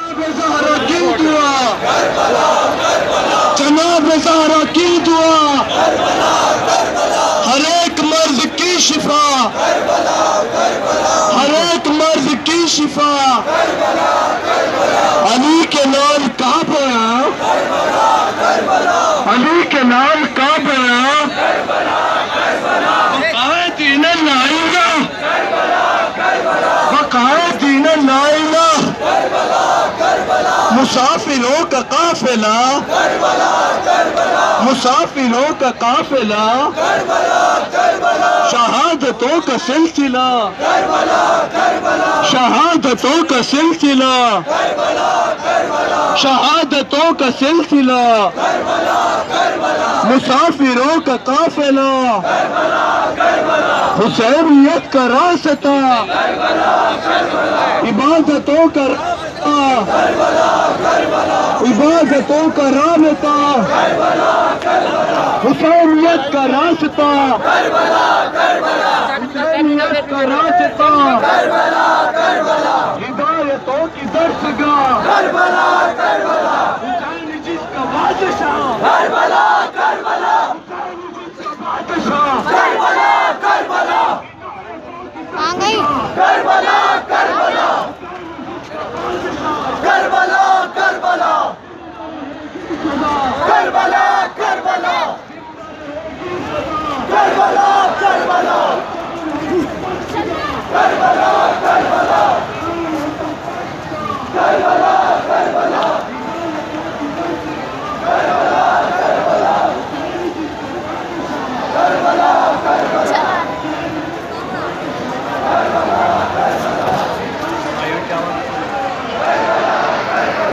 زہرا کی دعا جناب زہرا کی دعا ہر ایک مرض کی شفا ہر ایک مرض کی شفا علی کے نام کا بیا علی کے نام کا بیا بقائے دین لائلہ بقائے دین لائلہ مسافروں کا قافلہ مسافروں کا قافلہ شہادتوں کا سلسلہ شہادتوں کا سلسلہ شہادتوں کا سلسلہ مسافروں کا قافلہ حسینیت کا راستہ عبادتوں کا راستہ عبادتوں کا رابطہ حسینیت کا راستہ حسینیت کا راستہ ہدایتوں کی درسگاہ حسین جس کا بادشاہ حسین جس کا بادشاہ کربلا کربلا کربلا کربلا کربلا کربلا کربلا کربلا کربلا کربلا کربلا